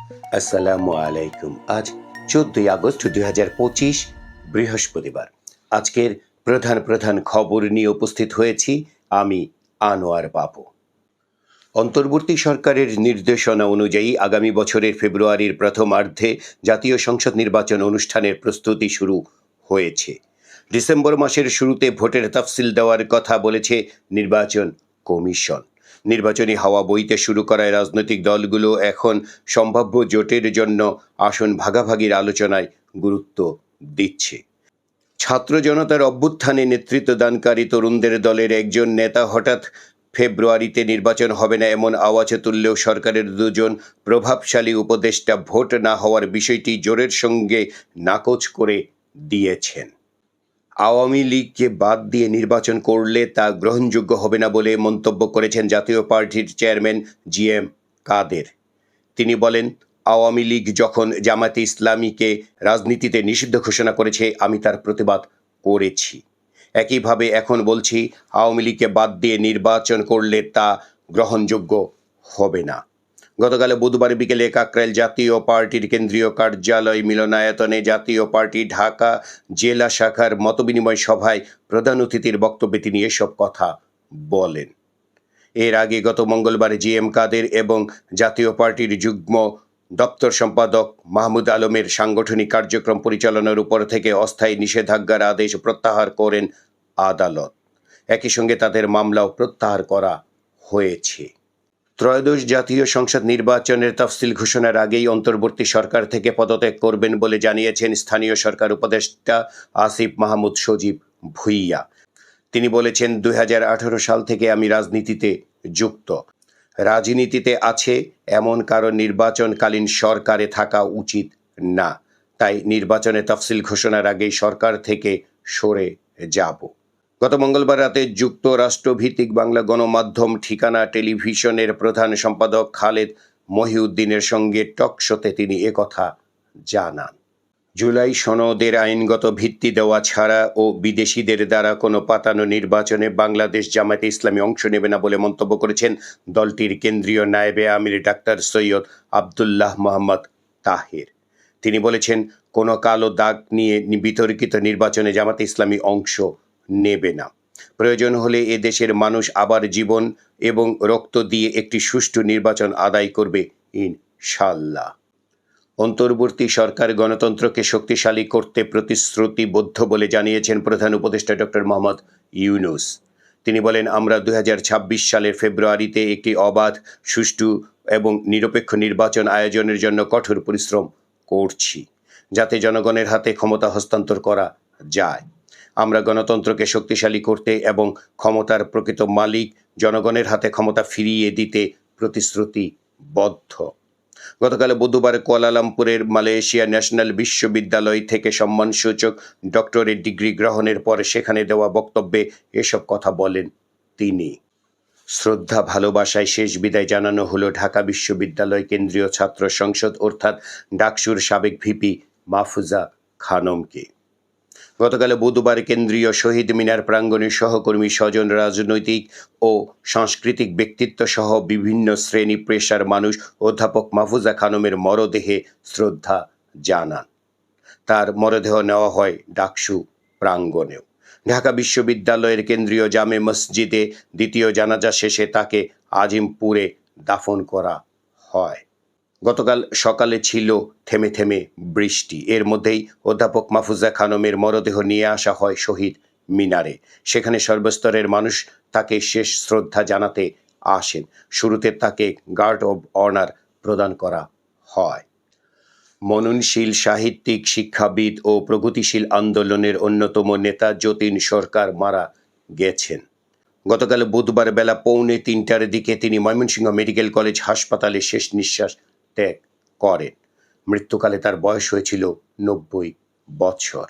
আসসালামু আলাইকুম। আজ 14ই আগস্ট 2025 বৃহস্পতিবার। আজকের প্রধান প্রধান খবর নিয়ে উপস্থিত হয়েছি আমি আনোয়ার বাবু। অন্তর্বর্তী সরকারের নির্দেশনা অনুযায়ী আগামী বছরের ফেব্রুয়ারির প্রথমার্ধে জাতীয় সংসদ নির্বাচন অনুষ্ঠানের প্রস্তুতি শুরু হয়েছে। ডিসেম্বর মাসের শুরুতে ভোটের তফসিল দেওয়ার কথা বলেছে নির্বাচন কমিশন। নির্বাচনী হাওয়া বইতে শুরু করায় রাজনৈতিক দলগুলো এখন সম্ভাব্য জোটের জন্য আসন ভাগাভাগির আলোচনায় গুরুত্ব দিচ্ছে। ছাত্র জনতার অভ্যুত্থানে নেতৃত্বদানকারী তরুণদের দলের একজন নেতা হঠাৎ ফেব্রুয়ারিতে নির্বাচন হবে না এমন আওয়াজ তুললেও সরকারের দুজন প্রভাবশালী উপদেষ্টা ভোট না হওয়ার বিষয়টি জোরের সঙ্গে নাকচ করে দিয়েছেন। আওয়ামী লীগকে বাদ দিয়ে নির্বাচন করলে তা গ্রহণযোগ্য হবে না বলে মন্তব্য করেছেন জাতীয় পার্টির চেয়ারম্যান জি.এম. কাদের। তিনি বলেন, আওয়ামী লীগ যখন জামায়াতে ইসলামীকে রাজনীতিতে নিষিদ্ধ ঘোষণা করেছে আমি তার প্রতিবাদ করেছি। একইভাবে এখন বলছি আওয়ামী লীগকে বাদ দিয়ে নির্বাচন করলে তা গ্রহণযোগ্য হবে না। গতকাল বুধবার বিকেলে কাকরাইল জাতীয় পার্টির কেন্দ্রীয় কার্যালয় মিলনায়তনে জাতীয় পার্টি ঢাকা জেলা শাখার মতবিনিময় সভায় প্রধান অতিথির বক্তব্যে তিনি এসব কথা বলেন। এর আগে গত মঙ্গলবার জি.এম. কাদের এবং জাতীয় পার্টির যুগ্ম দপ্তর সম্পাদক মাহমুদ আলমের সাংগঠনিক কার্যক্রম পরিচালনার উপর থেকে অস্থায়ী নিষেধাজ্ঞার আদেশ প্রত্যাহার করেন আদালত। একই সঙ্গে তাদের মামলাও প্রত্যাহার করা হয়েছে। ত্রয়োদশ জাতীয় সংসদ নির্বাচনের তফসিল ঘোষণার আগেই অন্তর্বর্তী সরকার থেকে পদত্যাগ করবেন বলে জানিয়েছেন স্থানীয় সরকার উপদেষ্টা আসিফ মাহমুদ সজীব ভুঁইয়া। তিনি বলেছেন, 2018 সাল থেকে আমি রাজনীতিতে যুক্ত। রাজনীতিতে আছে এমন কারো নির্বাচনকালীন সরকারে থাকা উচিত না, তাই নির্বাচনে তফসিল ঘোষণার আগেই সরকার থেকে সরে যাব। গত মঙ্গলবার রাতে যুক্তরাষ্ট্রভিত্তিক বাংলা গণমাধ্যম ঠিকানা টেলিভিশনের প্রধান সম্পাদক খালেদ মহিউদ্দিনের সঙ্গে টকশোতে তিনি একথা জানান। জুলাই সনদের আইনগত ভিত্তি দেওয়া ছাড়া ও বিদেশিদের দ্বারা কোনো পাতানো নির্বাচনে বাংলাদেশ জামায়াতে ইসলামী অংশ নেবে না বলে মন্তব্য করেছেন দলটির কেন্দ্রীয় নায়েবে আমির ডাক্তার সৈয়দ আবদুল্লাহ মোহাম্মদ তাহের। তিনি বলেছেন, কোনো কালো দাগ নিয়ে বিতর্কিত নির্বাচনে জামায়াতে ইসলামী অংশ নেবে না। প্রয়োজন হলে এ দেশের মানুষ আবার জীবন এবং রক্ত দিয়ে একটি সুষ্ঠু নির্বাচন আদায় করবে ইনশাআল্লাহ। অন্তর্বর্তী সরকার গণতন্ত্রকে শক্তিশালী করতে প্রতিশ্রুতিবদ্ধ বলে জানিয়েছেন প্রধান উপদেষ্টা ডক্টর মোহাম্মদ ইউনূস। তিনি বলেন, আমরা 2026 সালের ফেব্রুয়ারিতে একটি অবাধ, সুষ্ঠু এবং নিরপেক্ষ নির্বাচন আয়োজনের জন্য কঠোর পরিশ্রম করছি, যাতে জনগণের হাতে ক্ষমতা হস্তান্তর করা যায়। আমরা গণতন্ত্রকে শক্তিশালী করতে এবং ক্ষমতার প্রকৃত মালিক জনগণের হাতে ক্ষমতা ফিরিয়ে দিতে প্রতিশ্রুতিবদ্ধ। গতকাল বুধবার কুয়ালালামপুরের মালয়েশিয়া ন্যাশনাল বিশ্ববিদ্যালয় থেকে সম্মানসূচক ডক্টরেট ডিগ্রি গ্রহণের পর সেখানে দেওয়া বক্তব্যে এসব কথা বলেন তিনি। শ্রদ্ধা ভালোবাসায় শেষ বিদায় জানানো হলো ঢাকা বিশ্ববিদ্যালয় কেন্দ্রীয় ছাত্র সংসদ অর্থাৎ ডাকসুর সাবেক ভিপি মাহফুজা খানমকে। গতকাল বুধবার কেন্দ্রীয় শহীদ মিনার প্রাঙ্গণে সহকর্মী, স্বজন, রাজনৈতিক ও সাংস্কৃতিক ব্যক্তিত্ব সহ বিভিন্ন শ্রেণী পেশার মানুষ অধ্যাপক মাহফুজা খানমের মরদেহে শ্রদ্ধা জানান। তার মরদেহ নেওয়া হয় ডাকসু প্রাঙ্গণেও। ঢাকা বিশ্ববিদ্যালয়ের কেন্দ্রীয় জামে মসজিদে দ্বিতীয় জানাজা শেষে তাকে আজিমপুরে দাফন করা হয়। গতকাল সকালে ছিল থেমে থেমে বৃষ্টি। এর মধ্যেই অধ্যাপক মাহফুজা খানমের মরদেহ নিয়ে আসা হয় শহীদ মিনারে। সেখানে সর্বস্তরের মানুষ তাকে শেষ শ্রদ্ধা জানাতে আসেন। শুরুতে তাকে গার্ড অব অনার প্রদান করা হয়। মননশীল সাহিত্যিক, শিক্ষাবিদ ও প্রগতিশীল আন্দোলনের অন্যতম নেতা যতীন সরকার মারা গেছেন। গতকাল বুধবার বেলা 2:45টার দিকে তিনি ময়মনসিংহ মেডিকেল কলেজ হাসপাতালে শেষ নিঃশ্বাস ত্যাগ করেন। মৃত্যুকালে তার বয়স হয়েছিল 90 বছর।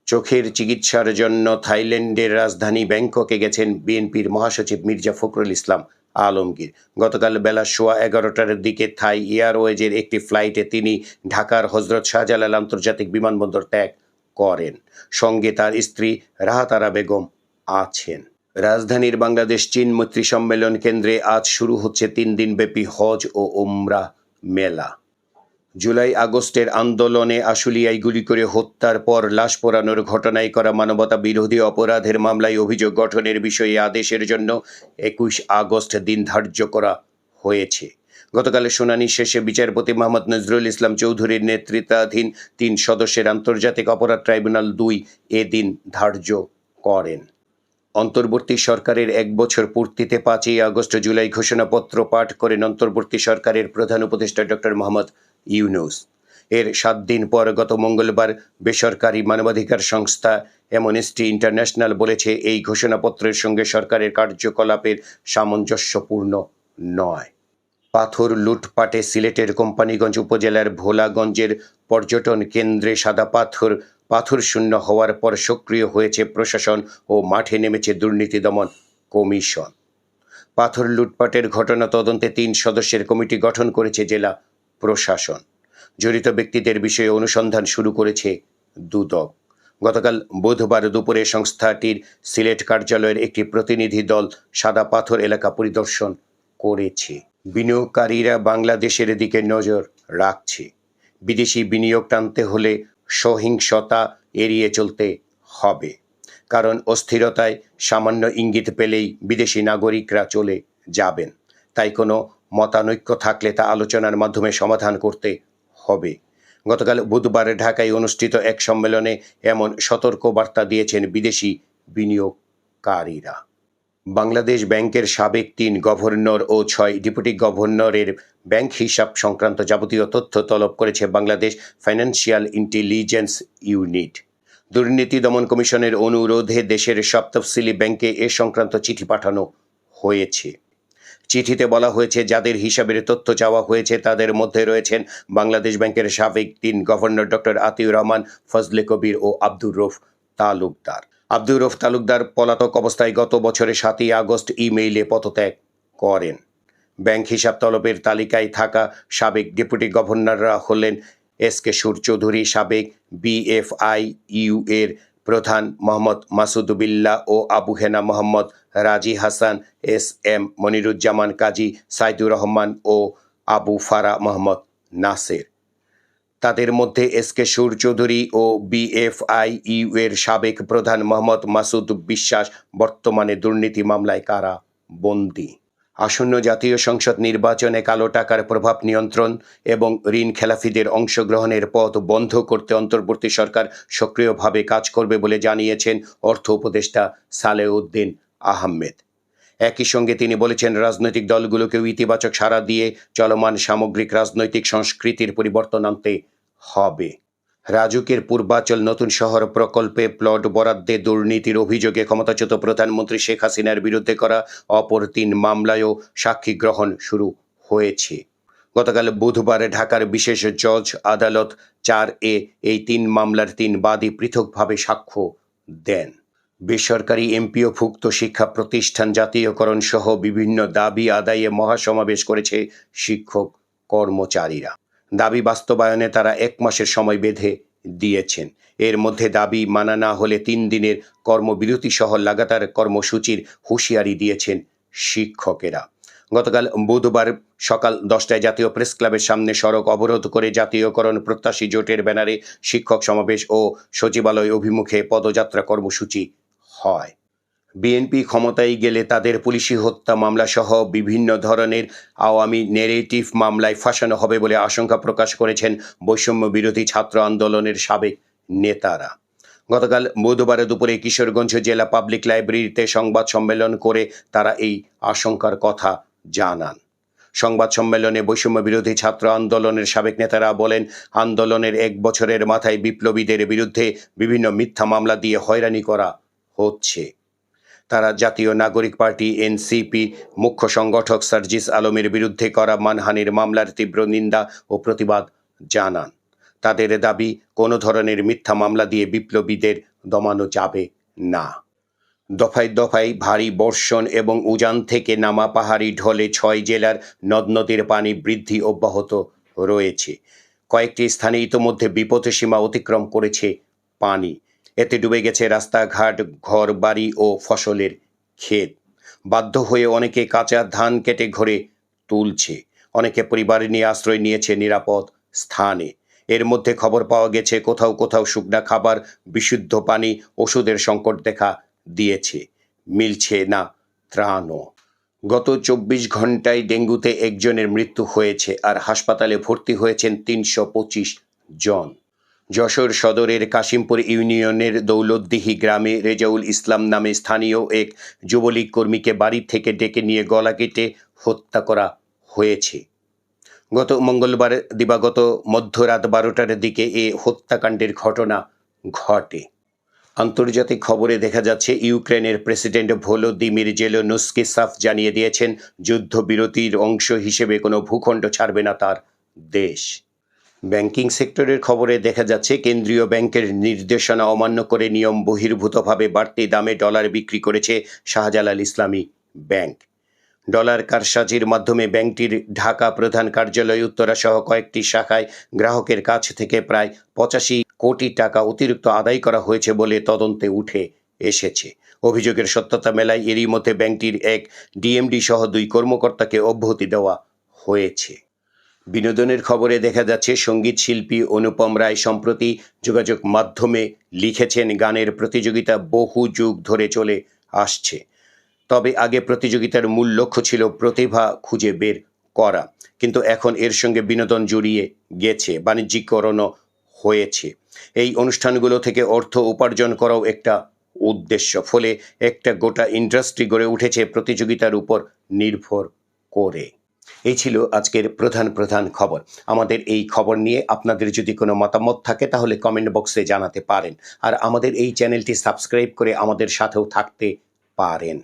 চোখের চিকিৎসার জন্য থাইল্যান্ডের রাজধানী ব্যাংককে গেছেন বিএনপির মহাসচিব মির্জা ফখরুল ইসলাম আলমগীর। গতকাল বেলা 11:15টার দিকে থাই এয়ারওয়েজের একটি ফ্লাইটে তিনি ঢাকার হজরত শাহজালাল আন্তর্জাতিক বিমানবন্দর ত্যাগ করেন। সঙ্গে তার স্ত্রী রাহাত আরা বেগম আছেন। রাজধানীর বাংলাদেশ চীন মৈত্রী সম্মেলন কেন্দ্রে আজ শুরু হচ্ছে 3 দিনব্যাপী হজ ও উমরাহ মেলা। জুলাই আগস্টের আন্দোলনে আশুলিয়ায় গুলি করে হত্যার পর লাশ পোড়ানোর ঘটনায় করা মানবতা বিরোধী অপরাধের মামলায় অভিযোগ গঠনের বিষয়ে আদেশের জন্য ২১ আগস্ট দিন ধার্য করা হয়েছে। গতকাল শুনানি শেষে বিচারপতি মোহাম্মদ নজরুল ইসলাম চৌধুরীর নেতৃত্বাধীন ৩ সদস্যের আন্তর্জাতিক অপরাধ ট্রাইব্যুনাল ২ এ দিন ধার্য করেন। অন্তর্বর্তী সরকারের ১ বছর পূর্তিতে ৫ই আগস্ট জুলাই ঘোষণাপত্র পাঠ করেন অন্তর্বর্তী সরকারের প্রধান উপদেষ্টা ডক্টর মোহাম্মদ ইউনূস। এর ৭ দিন পর গত মঙ্গলবার বেসরকারি মানবাধিকার সংস্থা অ্যামনেস্টি ইন্টারন্যাশনাল বলেছে, এই ঘোষণাপত্রের সঙ্গে সরকারের কার্যকলাপের সামঞ্জস্যপূর্ণ নয়। পাথর লুটপাটে সিলেটের কোম্পানীগঞ্জ উপজেলার ভোলাগঞ্জের পর্যটন কেন্দ্রে সাদা পাথর শূন্য হওয়ার পর সক্রিয় হয়েছে প্রশাসন ও মাঠে নেমেছে দুর্নীতি দমন কমিশন। পাথর লুটপাটের ঘটনা তদন্তে ৩ সদস্যের কমিটি গঠন করেছে জেলা প্রশাসন। জড়িত ব্যক্তিদের বিষয়ে অনুসন্ধান শুরু করেছে দুদক। গতকাল বুধবার দুপুরে সংস্থাটির সিলেট কার্যালয়ের একটি প্রতিনিধি দল সাদা পাথর এলাকা পরিদর্শন করেছে। বিনিয়োগকারীরা বাংলাদেশের দিকে নজর রাখছে। বিদেশি বিনিয়োগ টানতে হলে সহিংসতা এড়িয়ে চলতে হবে, কারণ অস্থিরতায় সামান্য ইঙ্গিত পেলেই বিদেশি নাগরিকরা চলে যাবেন। তাই কোনো মতানৈক্য থাকলে তা আলোচনার মাধ্যমে সমাধান করতে হবে। গতকাল বুধবার ঢাকায় অনুষ্ঠিত এক সম্মেলনে এমন সতর্ক বার্তা দিয়েছেন বিদেশি বিনিয়োগকারীরা। বাংলাদেশ ব্যাংকের সাবেক ৩ গভর্নর ও ৬ ডেপুটি গভর্নরের ব্যাংক হিসাব সংক্রান্ত যাবতীয় তথ্য তলব করেছে বাংলাদেশ ফাইন্যান্সিয়াল ইন্টেলিজেন্স ইউনিট। দুর্নীতি দমন কমিশনের অনুরোধে দেশের সব তফসিলি ব্যাংকে এ সংক্রান্ত চিঠি পাঠানো হয়েছে। চিঠিতে বলা হয়েছে, যাদের হিসাবের তথ্য চাওয়া হয়েছে তাদের মধ্যে রয়েছেন বাংলাদেশ ব্যাংকের সাবেক ৩ গভর্নর ডক্টর আতিউর রহমান, ফজলে কবির ও আব্দুর রউফ তালুকদার। আব্দুর রউফ তালুকদার পলাতক অবস্থায় গত বছরের ৭ই আগস্ট ইমেইলে পদত্যাগ করেন। ব্যাংক হিসাব তলবের তালিকায় থাকা সাবেক ডেপুটি গভর্নররা হলেন এসকে সুর চৌধুরী, সাবেক বিএফআইইউ এর প্রধান মোহাম্মদ মাসুদ বিল্লাহ ও আবু হেনা মোহাম্মদ, রাজি হাসান, এস.এম. মনিরুজ্জামান কাজী, সাইদুর রহমান ও আবু ফারা মোহাম্মদ নাসের। তাদের মধ্যে এসকে সুর চৌধুরী ও বিএফআইইউ এর সাবেক প্রধান মোহাম্মদ মাসুদ বিশ্বাস বর্তমানে দুর্নীতি মামলায় কারাবন্দী। আসন্ন জাতীয় সংসদ নির্বাচনে কালো টাকার প্রভাব নিয়ন্ত্রণ এবং ঋণ খেলাফিদের অংশগ্রহণের পথ বন্ধ করতে অন্তর্বর্তী সরকার সক্রিয়ভাবে কাজ করবে বলে জানিয়েছেন অর্থ উপদেষ্টা সালেউদ্দিন আহমেদ। একই সঙ্গে তিনি বলেছেন, রাজনৈতিক দলগুলোকেও ইতিবাচক সাড়া দিয়ে চলমান সামগ্রিক রাজনৈতিক সংস্কৃতির পরিবর্তন আনতে হবে। রাজুকের পূর্বাচল নতুন শহর প্রকল্পে প্লট বরাদ্দে দুর্নীতির অভিযোগে ক্ষমতাচ্যুত প্রধানমন্ত্রী শেখ হাসিনার বিরুদ্ধে করা অপর ৩ মামলায়ও সাক্ষী গ্রহণ শুরু হয়েছে। গতকাল বুধবার ঢাকার বিশেষ জজ আদালত ৪-এ এই ৩ মামলার ৩ বাদী পৃথকভাবে সাক্ষ্য দেন। বেসরকারি এমপিওভুক্ত শিক্ষা প্রতিষ্ঠান জাতীয়করণ সহ বিভিন্ন দাবি আদায়ে মহাসমাবেশ করেছে শিক্ষক কর্মচারীরা। দাবি বাস্তবায়নে তারা ১ মাসের সময় বেঁধে দিয়েছেন। এর মধ্যে দাবি মানা না হলে ৩ দিনের কর্মবিরতি সহ লাগাতার কর্মসূচির হুঁশিয়ারি দিয়েছেন শিক্ষকেরা। গতকাল বুধবার সকাল ১০টায় জাতীয় প্রেস ক্লাবের সামনে সড়ক অবরোধ করে জাতীয়করণ প্রত্যাশী জোটের ব্যানারে শিক্ষক সমাবেশ ও সচিবালয় অভিমুখে পদযাত্রা কর্মসূচি হয়। বিএনপি ক্ষমতায় গেলে তাদের পুলিশি হত্যা মামলা সহ বিভিন্ন ধরনের আওয়ামী নেরেটিভ মামলায় ফাঁসানো হবে বলে আশঙ্কা প্রকাশ করেছেন বৈষম্য বিরোধী ছাত্র আন্দোলনের সাবেক নেতারা। গতকাল বুধবার দুপুরে কিশোরগঞ্জ জেলা পাবলিক লাইব্রেরিতে সংবাদ সম্মেলন করে তারা এই আশঙ্কার কথা জানান। সংবাদ সম্মেলনে বৈষম্য বিরোধী ছাত্র আন্দোলনের সাবেক নেতারা বলেন, আন্দোলনের ১ বছরের মাথায় বিপ্লবীদের বিরুদ্ধে বিভিন্ন মিথ্যা মামলা দিয়ে হয়রানি করা হচ্ছে। তারা জাতীয় নাগরিক পার্টি এনসিপি মুখ্য সংগঠক সার্জিস আলমের বিরুদ্ধে করা মানহানির মামলার তীব্র নিন্দা ও প্রতিবাদ জানান। তাদের দাবি, কোনো ধরনের মিথ্যা মামলা দিয়ে বিপ্লবীদের দমানো যাবে না। দফায় দফায় ভারী বর্ষণ এবং উজান থেকে নামা পাহাড়ি ঢলে ৬ জেলার নদ নদীর পানি বৃদ্ধি অব্যাহত রয়েছে। কয়েকটি স্থানে ইতোমধ্যে বিপদসীমা অতিক্রম করেছে পানি। এতে ডুবে গেছে রাস্তাঘাট, ঘর বাড়ি ও ফসলের ক্ষেত। বাধ্য হয়ে অনেকে কাঁচা ধান কেটে ঘরে তুলছে। অনেকে পরিবার নিয়ে আশ্রয় নিয়েছে নিরাপদ স্থানে। এর মধ্যে খবর পাওয়া গেছে কোথাও কোথাও শুকনা খাবার, বিশুদ্ধ পানি, ওষুধের সংকট দেখা দিয়েছে। মিলছে না ত্রাণও। গত ২৪ ঘন্টায় ডেঙ্গুতে একজনের মৃত্যু হয়েছে আর হাসপাতালে ভর্তি হয়েছেন ৩২৫ জন। যশোর সদরের কাশিমপুর ইউনিয়নের দৌলতদিহি গ্রামে রেজাউল ইসলাম নামে স্থানীয় এক যুবলীগ কর্মীকে বাড়ি থেকে ডেকে নিয়ে গলা কেটে হত্যা করা হয়েছে। গত মঙ্গলবার দিবাগত মধ্যরাত ১২টার দিকে এ হত্যাকাণ্ডের ঘটনা ঘটে। আন্তর্জাতিক খবরে দেখা যাচ্ছে ইউক্রেনের প্রেসিডেন্ট ভলোদিমির জেলেনস্কি সাফ জানিয়ে দিয়েছেন যুদ্ধবিরতির অংশ হিসেবে কোনো ভূখণ্ড ছাড়বে না তার দেশ। ব্যাংকিং সেক্টরের খবরে দেখা যাচ্ছে কেন্দ্রীয় ব্যাংকের নির্দেশনা অমান্য করে নিয়ম বহির্ভূতভাবে বাড়তি দামে ডলার বিক্রি করেছে শাহজালাল ইসলামী ব্যাংক। ডলার কারসাজির মাধ্যমে ব্যাংকটির ঢাকা প্রধান কার্যালয় উত্তরা সহ কয়েকটি শাখায় গ্রাহকের কাছ থেকে প্রায় ৮৫ কোটি টাকা অতিরিক্ত আদায় করা হয়েছে বলে তদন্তে উঠে এসেছে। অভিযোগের সত্যতা মেলায় এরই মধ্যে ব্যাংকটির এক ডিএমডি সহ ২ কর্মকর্তাকে অব্যাহতি দেওয়া হয়েছে। বিনোদনের খবরে দেখা যাচ্ছে সঙ্গীত শিল্পী অনুপম রায় সম্প্রতি যোগাযোগ মাধ্যমে লিখেছেন, গানের প্রতিযোগিতা বহু যুগ ধরে চলে আসছে। তবে আগে প্রতিযোগিতার মূল লক্ষ্য ছিল প্রতিভা খুঁজে বের করা, কিন্তু এখন এর সঙ্গে বিনোদন জড়িয়ে গেছে, বাণিজ্যিকরণও হয়েছে। এই অনুষ্ঠানগুলো থেকে অর্থ উপার্জন করাও একটা উদ্দেশ্য। ফলে একটা গোটা ইন্ডাস্ট্রি গড়ে উঠেছে প্রতিযোগিতার উপর নির্ভর করে। এই ছিল আজকের প্রধান খবর। আমাদের এই খবর নিয়ে আপনাদের যদি কোনো মতামত থাকে তাহলে কমেন্ট বক্সে জানাতে পারেন। আর আমাদের এই চ্যানেলটি সাবস্ক্রাইব করে আমাদের সাথেও থাকতে পারেন।